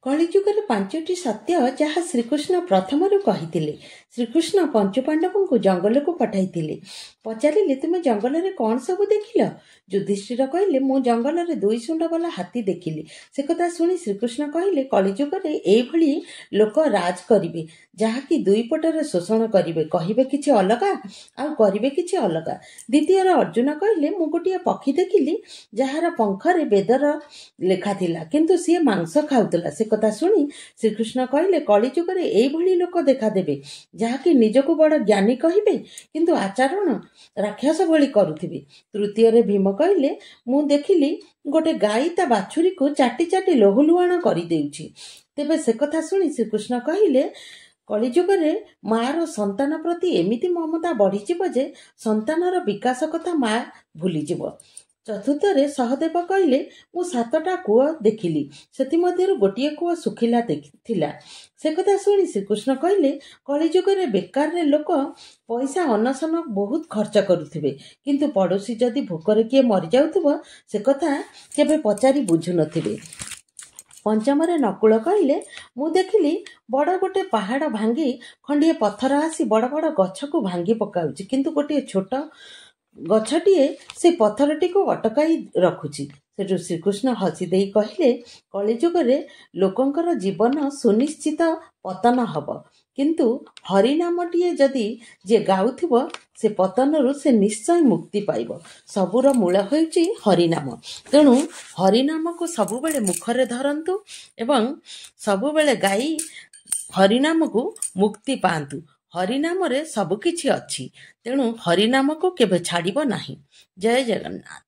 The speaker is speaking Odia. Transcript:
କଳିଯୁଗରେ ପାଞ୍ଚଟି ସତ୍ୟ ଯାହା ଶ୍ରୀକୃଷ୍ଣ ପ୍ରଥମରୁ କହିଥିଲେ। ଶ୍ରୀକୃଷ୍ଣ ପଞ୍ଚୁପାଣ୍ଡବଙ୍କୁ ଜଙ୍ଗଲକୁ ପଠାଇଥିଲେ। ପଚାରିଲେ, ତୁମେ ଜଙ୍ଗଲରେ କ'ଣ ସବୁ ଦେଖିଲ? ଯୁଧିଷ୍ଠିର କହିଲେ, ମୁଁ ଜଙ୍ଗଲରେ 2 ଶୁଣ୍ଡ ବାଲା ହାତୀ ଦେଖିଲି। ସେ କଥା ଶୁଣି ଶ୍ରୀକୃଷ୍ଣ କହିଲେ, କଳିଯୁଗରେ ଏଇଭଳି ଲୋକ ରାଜ କରିବେ, ଯାହାକି 2 ପଟରେ ଶୋଷଣ କରିବେ, କହିବେ କିଛି ଅଲଗା ଆଉ କରିବେ କିଛି ଅଲଗା। ଦ୍ୱିତୀୟରେ ଅର୍ଜୁନ କହିଲେ, ମୁଁ ଗୋଟିଏ ପକ୍ଷୀ ଦେଖିଲି ଯାହାର ପଙ୍ଖରେ ବେଦର ଲେଖା ଥିଲା, କିନ୍ତୁ ସିଏ ମାଂସ ଖାଉଥିଲା। ସେ କଥା ଶୁଣି ଶ୍ରୀକୃଷ୍ଣ କହିଲେ, କଳିଯୁଗରେ ଏଇଭଳି ଲୋକ ଦେଖାଦେବେ, ଯାହାକି ନିଜକୁ ବଡ଼ ଜ୍ଞାନୀ କହିବେ, କିନ୍ତୁ ଆଚରଣ ରାକ୍ଷସ ଭଳି କରୁଥିବେ। ତୃତୀୟରେ ଭୀମ କହିଲେ, ମୁଁ ଦେଖିଲି ଗୋଟେ ଗାଈ ତା ବାଛୁରୀକୁ ଚାଟି ଚାଟି ଲହୁଲୁହାଣ କରିଦେଉଛି। ତେବେ ସେ କଥା ଶୁଣି ଶ୍ରୀକୃଷ୍ଣ କହିଲେ, କଳିଯୁଗରେ ମାର ସନ୍ତାନ ପ୍ରତି ଏମିତି ମମତା ବଢ଼ିଯିବ ଯେ ସନ୍ତାନର ବିକାଶ କଥା ମା ଭୁଲିଯିବ। ଚତୁର୍ଥରେ ସହଦେବ କହିଲେ, ମୁଁ 7ଟା କୂଅ ଦେଖିଲି, ସେଥିମଧ୍ୟରୁ ଗୋଟିଏ କୂଅ ଶୁଖିଲା ଥିଲା। ସେ କଥା ଶୁଣି ଶ୍ରୀକୃଷ୍ଣ କହିଲେ, କଳିଯୁଗରେ ବେକାରରେ ଲୋକ ପଇସା ଅନଶନ ବହୁତ ଖର୍ଚ୍ଚ କରୁଥିବେ, କିନ୍ତୁ ପଡ଼ୋଶୀ ଯଦି ଭୋକରେ କିଏ ମରିଯାଉଥିବ ସେ କଥା କେବେ ପଚାରି ବୁଝୁନଥିବେ। ପଞ୍ଚମରେ ନକୁଳ କହିଲେ, ମୁଁ ଦେଖିଲି ବଡ଼ ଗୋଟେ ପାହାଡ଼ ଭାଙ୍ଗି ଖଣ୍ଡିଏ ପଥର ଆସି ବଡ଼ ବଡ଼ ଗଛକୁ ଭାଙ୍ଗି ପକାଉଛି, କିନ୍ତୁ ଗୋଟିଏ ଛୋଟ ଗଛଟିଏ ସେ ପଥରଟିକୁ ଅଟକାଇ ରଖୁଛି। ସେଠୁ ଶ୍ରୀକୃଷ୍ଣ ହସି ଦେଇ କହିଲେ, କଳିଯୁଗରେ ଲୋକଙ୍କର ଜୀବନ ସୁନିଶ୍ଚିତ ପତନ ହେବ, କିନ୍ତୁ ହରିନାମଟିଏ ଯଦି ଯିଏ ଗାଉଥିବ ସେ ପତନରୁ ସେ ନିଶ୍ଚୟ ମୁକ୍ତି ପାଇବ। ସବୁର ମୂଳ ହେଉଛି ହରିନାମ। ତେଣୁ ହରିନାମକୁ ସବୁବେଳେ ମୁଖରେ ଧରନ୍ତୁ ଏବଂ ସବୁବେଳେ ଗାଇ ହରିନାମକୁ ମୁକ୍ତି ପାଆନ୍ତୁ। ହରିନାମରେ ସବୁ କିଛି ଅଛି, ତେଣୁ ହରିନାମକୁ କେବେ ଛାଡ଼ିବ ନାହିଁ। ଜୟ ଜଗନ୍ନାଥ।